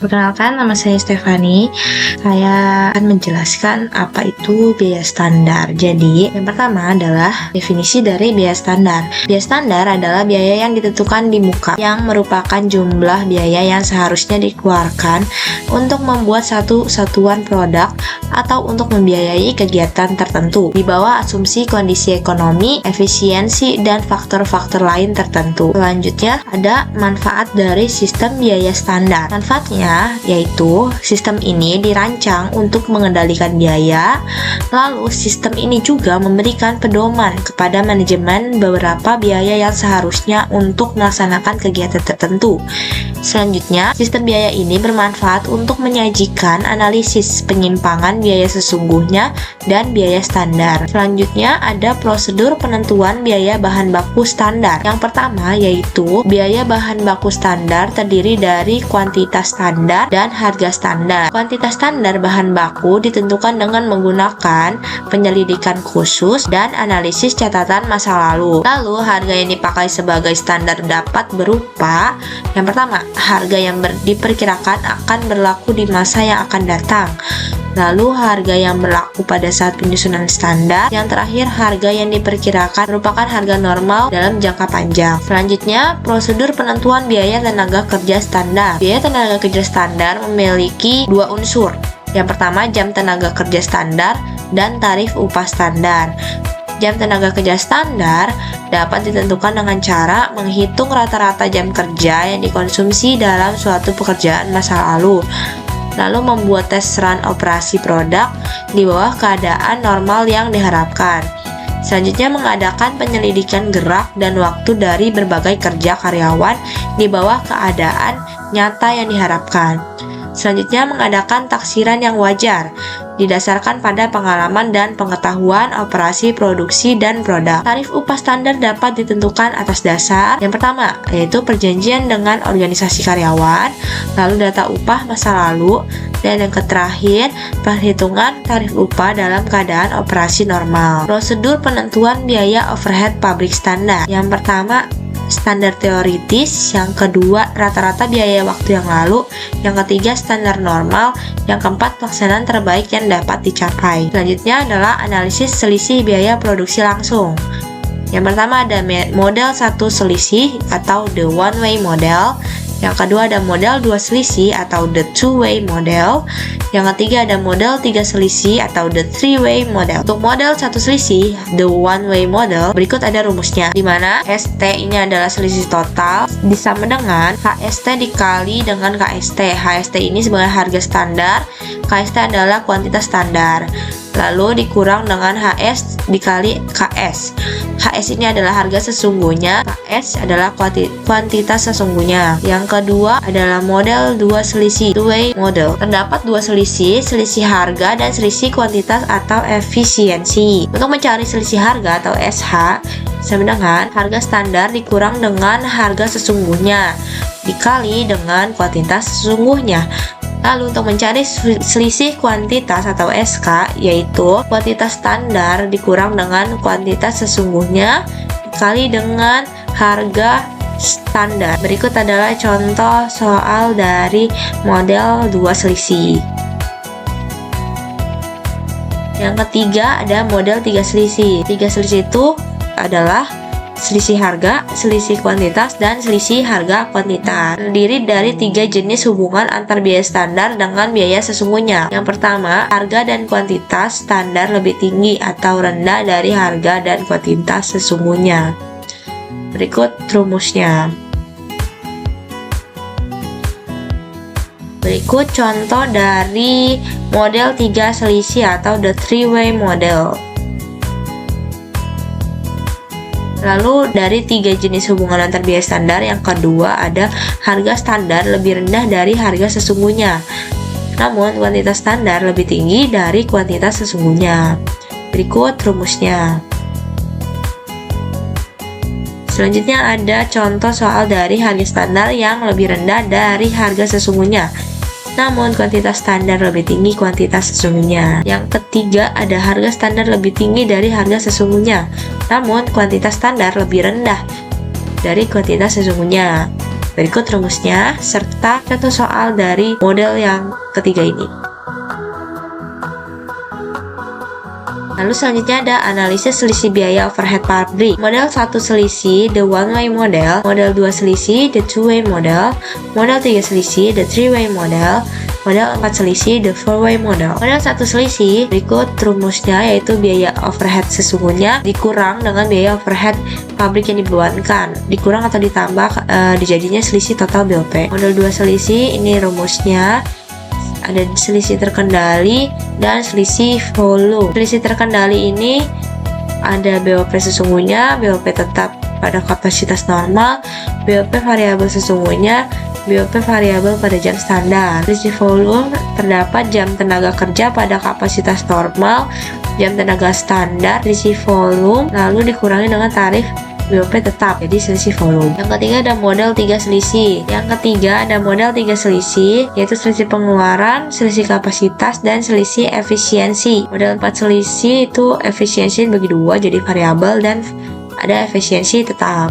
Perkenalkan, nama saya Stefani. Saya akan menjelaskan apa itu biaya standar. Jadi, yang pertama adalah definisi dari biaya standar. Biaya standar adalah biaya yang ditentukan di muka, yang merupakan jumlah biaya yang seharusnya dikeluarkan untuk membuat satu satuan produk atau untuk membiayai kegiatan tertentu, di bawah asumsi kondisi ekonomi, efisiensi, dan faktor-faktor lain tertentu. Selanjutnya, ada manfaat dari sistem biaya standar. Manfaatnya yaitu sistem ini dirancang untuk mengendalikan biaya, lalu sistem ini juga memberikan pedoman kepada manajemen beberapa biaya yang seharusnya untuk melaksanakan kegiatan tertentu. Selanjutnya, sistem biaya ini bermanfaat untuk menyajikan analisis penyimpangan biaya sesungguhnya dan biaya standar. Selanjutnya, ada prosedur penentuan biaya bahan baku standar. Yang pertama yaitu biaya bahan baku standar terdiri dari kuantitas standar dan harga standar. Kuantitas standar bahan baku ditentukan dengan menggunakan penyelidikan khusus dan analisis catatan masa lalu. Lalu, harga yang dipakai sebagai standar dapat berupa: yang pertama, harga yang diperkirakan akan berlaku di masa yang akan datang. Lalu, harga yang berlaku pada saat penyusunan standar. Yang terakhir, harga yang diperkirakan merupakan harga normal dalam jangka panjang. Selanjutnya, prosedur penentuan biaya tenaga kerja standar. Biaya tenaga kerja standar memiliki dua unsur. Yang pertama, jam tenaga kerja standar dan tarif upah standar. Jam tenaga kerja standar dapat ditentukan dengan cara menghitung rata-rata jam kerja yang dikonsumsi dalam suatu pekerjaan masa lalu membuat tes run operasi produk di bawah keadaan normal yang diharapkan. Selanjutnya, mengadakan penyelidikan gerak dan waktu dari berbagai kerja karyawan di bawah keadaan nyata yang diharapkan. Selanjutnya, mengadakan taksiran yang wajar didasarkan pada pengalaman dan pengetahuan operasi produksi dan produk. Tarif upah standar dapat ditentukan atas dasar yang pertama, yaitu perjanjian dengan organisasi karyawan, lalu data upah masa lalu, dan yang terakhir, perhitungan tarif upah dalam keadaan operasi normal. Prosedur penentuan biaya overhead pabrik standar. Yang pertama, standar teoritis, yang kedua rata-rata biaya waktu yang lalu, yang ketiga standar normal, yang keempat pelaksanaan terbaik yang dapat dicapai. Selanjutnya adalah analisis selisih biaya produksi langsung. Yang pertama ada model satu selisih atau the one way model. Yang kedua ada model 2 selisih atau the two-way model. Yang ketiga ada model 3 selisih atau the three-way model. Untuk model 1 selisih, the one-way model, berikut ada rumusnya, di mana ST ini adalah selisih total disama dengan HST dikali dengan KST. HST ini sebagai harga standar, KST adalah kuantitas standar, lalu dikurang dengan HS dikali KS. HS ini adalah harga sesungguhnya, KS adalah kuantitas sesungguhnya. Yang kedua adalah model 2 selisih, two-way model. Terdapat 2 selisih harga dan selisih kuantitas atau efisiensi. Untuk mencari selisih harga atau SH, sama dengan harga standar dikurang dengan harga sesungguhnya dikali dengan kuantitas sesungguhnya. Lalu untuk mencari selisih kuantitas atau SK, yaitu kuantitas standar dikurang dengan kuantitas sesungguhnya dikali dengan harga standar. Berikut adalah contoh soal dari model 2 selisih. Yang ketiga ada model 3 selisih. 3 selisih itu adalah selisih harga, selisih kuantitas, dan selisih harga kuantitas. Terdiri dari 3 jenis hubungan antar biaya standar dengan biaya sesungguhnya. Yang pertama, harga dan kuantitas standar lebih tinggi atau rendah dari harga dan kuantitas sesungguhnya. Berikut rumusnya. Berikut contoh dari model 3 selisih atau the three-way model. Lalu dari 3 jenis hubungan antar biaya standar, yang kedua ada harga standar lebih rendah dari harga sesungguhnya, namun kuantitas standar lebih tinggi dari kuantitas sesungguhnya. Berikut rumusnya. Selanjutnya ada contoh soal dari harga standar yang lebih rendah dari harga sesungguhnya, namun kuantitas standar lebih tinggi kuantitas sesungguhnya. Yang ketiga ada harga standar lebih tinggi dari harga sesungguhnya, namun kuantitas standar lebih rendah dari kuantitas sesungguhnya. Berikut rumusnya serta contoh soal dari model yang ketiga ini. Lalu selanjutnya ada analisis selisih biaya overhead pabrik. Model 1 selisih, the one way model. Model 2 selisih, the two way model. Model 3 selisih, the three way model. Model 4 selisih, the four way model. Model 1 selisih, berikut rumusnya yaitu biaya overhead sesungguhnya dikurang dengan biaya overhead pabrik yang dibebankan. Dikurang atau ditambah dijadinya selisih total BOP. Model 2 selisih, ini rumusnya ada selisih terkendali dan selisih volume. Selisih terkendali ini ada BOP sesungguhnya, BOP tetap pada kapasitas normal, BOP variabel sesungguhnya, BOP variabel pada jam standar. Selisih volume terdapat jam tenaga kerja pada kapasitas normal, jam tenaga standar, selisih volume lalu dikurangi dengan tarif BOP tetap, jadi selisih volume. Yang ketiga ada model 3 selisih. Yaitu selisih pengeluaran, selisih kapasitas, dan selisih efisiensi. Model 4 selisih itu efisiensi bagi dua jadi variabel dan ada efisiensi tetap.